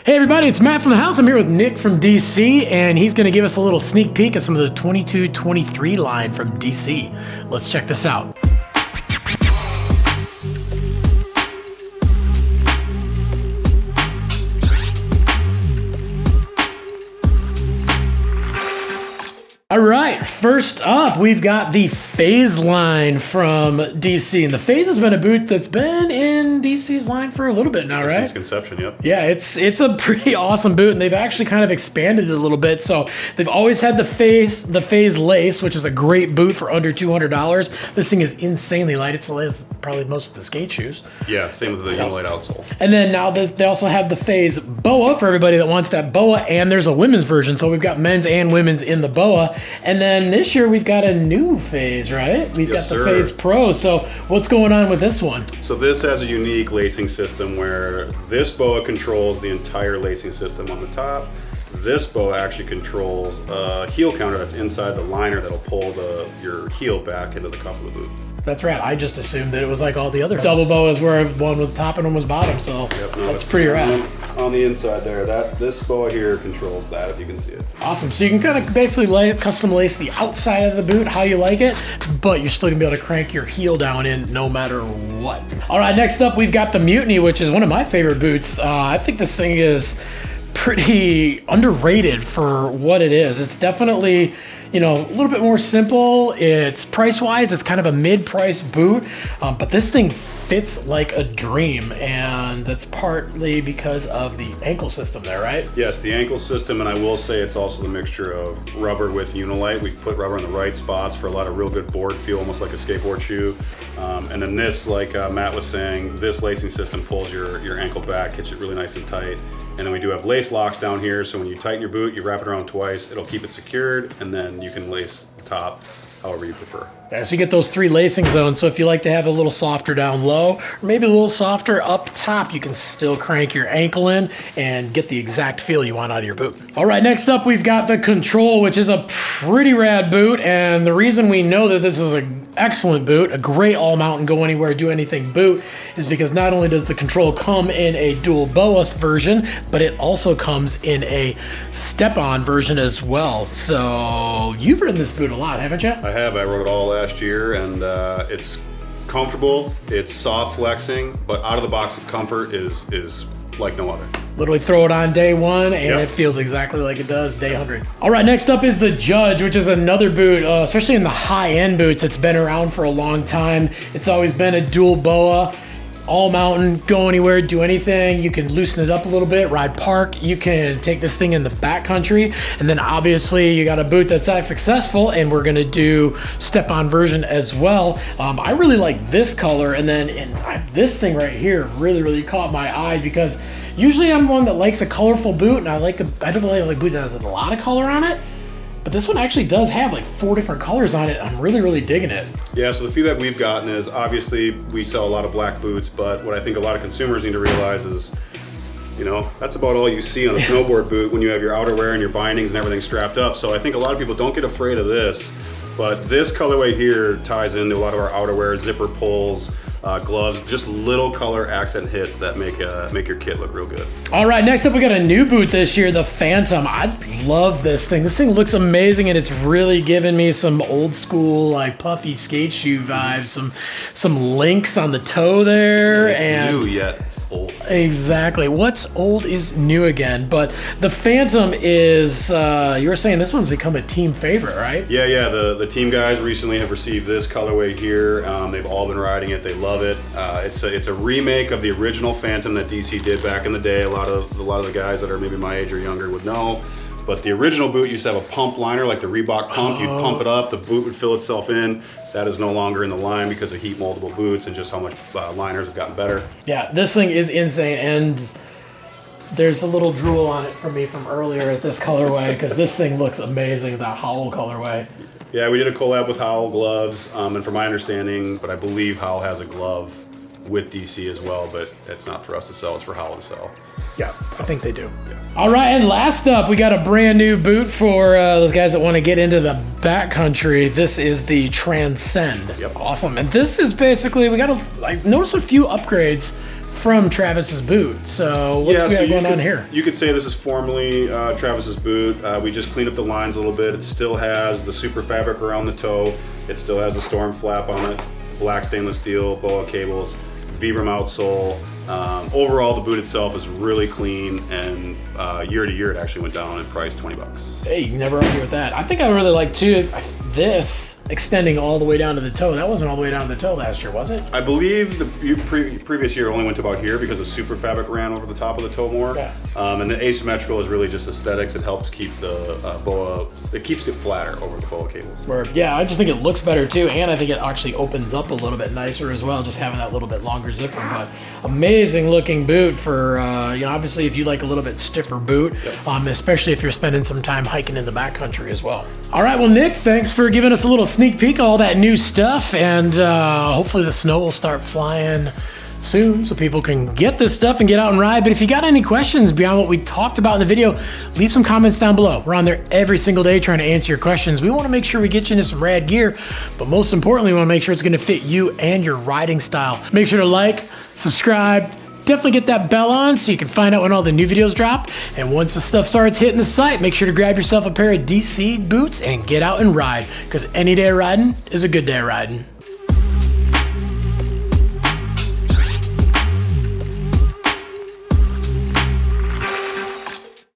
Hey everybody, it's Matt from the house. I'm here with Nick from DC, and he's going to give us a little sneak peek of some of the 22-23 line from DC. Let's check this out. All right, first up, we've got the Phase line from DC. And the Phase has been a boot that's been in DC's line for a little bit now, right? Since conception, yep. Yeah, it's a pretty awesome boot, and they've actually kind of expanded it a little bit. So they've always had the Phase Lace, which is a great boot for under $200. This thing is insanely light. It's probably most of the skate shoes. Yeah, same with the Unilight outsole. And then now they also have the Phase Boa for everybody that wants that Boa, and there's a women's version. So we've got men's and women's in the Boa. And then this year we've got a new Phase, right? We've got the Phase Pro. So what's going on with this one? So this has a unique lacing system where this Boa controls the entire lacing system on the top. This Boa actually controls a heel counter that's inside the liner that'll pull your heel back into the cuff of the boot. That's rad. I just assumed that it was like all the other double boas where one was top and one was bottom, so yep, no, that's pretty rad. On the inside there, this Boa here controls that, if you can see it. Awesome. So you can kind of basically custom lace the outside of the boot how you like it, but you're still gonna be able to crank your heel down in no matter what. All right, next up we've got the Mutiny, which is one of my favorite boots. I think this thing is pretty underrated for what it is. It's definitely, you know, a little bit more simple. It's price-wise, it's kind of a mid-price boot, but this thing fits like a dream, and that's partly because of the ankle system there, right? Yes, the ankle system, and I will say it's also the mixture of rubber with Unilight. We put rubber in the right spots for a lot of real good board feel, almost like a skateboard shoe. And then this, like Matt was saying, this lacing system pulls your ankle back, gets it really nice and tight. And then we do have lace locks down here, so when you tighten your boot, you wrap it around twice, it'll keep it secured, and then you can lace the top however you prefer. Yeah, so you get those 3 lacing zones, so if you like to have a little softer down low, or maybe a little softer up top, you can still crank your ankle in and get the exact feel you want out of your boot. All right, next up we've got the Control, which is a pretty rad boot, and the reason we know that this is an excellent boot, a great all-mountain, go anywhere, do anything boot, is because not only does the Control come in a dual Boas version, but it also comes in a step-on version as well. So you've ridden this boot a lot, haven't you? I have. I rode it all last year, and it's comfortable, it's soft flexing, but out of the box of comfort is like no other. Literally throw it on day 1 and It feels exactly like it does day 100. All right, next up is the Judge, which is another boot, especially in the high-end boots. It's been around for a long time. It's always been a dual Boa, all mountain, go anywhere, do anything. You can loosen it up a little bit, ride park. You can take this thing in the backcountry. And then obviously you got a boot that's that successful, and we're gonna do step-on version as well. I really like this color, and then this thing right here really caught my eye, because usually I'm one that likes a colorful boot, and I don't really like boots that have a lot of color on it. But this one actually does have like 4 different colors on it. I'm really digging it. Yeah, so the feedback we've gotten is, obviously we sell a lot of black boots, but what I think a lot of consumers need to realize is, you know, that's about all you see on a snowboard boot when you have your outerwear and your bindings and everything strapped up. So I think a lot of people don't get afraid of this, but this colorway here ties into a lot of our outerwear, zipper pulls, gloves, just little color accent hits that make your kit look real good. All right, next up we got a new boot this year, the Phantom. I love this thing. This thing looks amazing, and it's really giving me some old school, like puffy skate shoe vibes. Some links on the toe there. It's new yet old. Exactly. What's old is new again. But the Phantom is, you were saying this one's become a team favorite, right? Yeah. The team guys recently have received this colorway here. They've all been riding it. They love it. It's a remake of the original Phantom that DC did back in the day. A lot of the guys that are maybe my age or younger would know. But the original boot used to have a pump liner, like the Reebok pump. You'd pump it up, the boot would fill itself in. That is no longer in the line because of heat moldable boots and just how much liners have gotten better. Yeah, this thing is insane, and there's a little drool on it from me from earlier at this colorway, because this thing looks amazing, that Howl colorway. Yeah, we did a collab with Howl gloves, and from my understanding, but I believe Howl has a glove with DC as well, but it's not for us to sell, it's for Howl to sell. Yeah, I think they do. Yeah. All right, and last up, we got a brand new boot for those guys that want to get into the backcountry. This is the Transcend. Yep. Awesome. And this is basically, I noticed a few upgrades from Travis's boot. So what's going on here? You could say this is formerly Travis's boot. We just cleaned up the lines a little bit. It still has the super fabric around the toe. It still has the storm flap on it. Black stainless steel, BOA cables, Vibram outsole. Overall, the boot itself is really clean, and year to year, it actually went down in price, $20. Hey, you never argue with that. I think I really like too this extending all the way down to the toe. That wasn't all the way down to the toe last year, was it? I believe the previous year only went to about here because the super fabric ran over the top of the toe more. Yeah. And the asymmetrical is really just aesthetics. It helps keep the BOA, it keeps it flatter over the BOA cables. Yeah, I just think it looks better too, and I think it actually opens up a little bit nicer as well, just having that little bit longer zipper. But amazing looking boot for, obviously if you like a little bit stiffer boot, especially if you're spending some time hiking in the backcountry as well. All right, well, Nick, thanks for giving us a little sneak peek of all that new stuff, and hopefully the snow will start flying soon so people can get this stuff and get out and ride. But if you got any questions beyond what we talked about in the video, leave some comments down below. We're on there every single day trying to answer your questions. We want to make sure we get you into some rad gear, but most importantly, we want to make sure it's going to fit you and your riding style. Make sure to like, subscribe, definitely get that bell on so you can find out when all the new videos drop. And once the stuff starts hitting the site, make sure to grab yourself a pair of DC boots and get out and ride, because any day of riding is a good day of riding.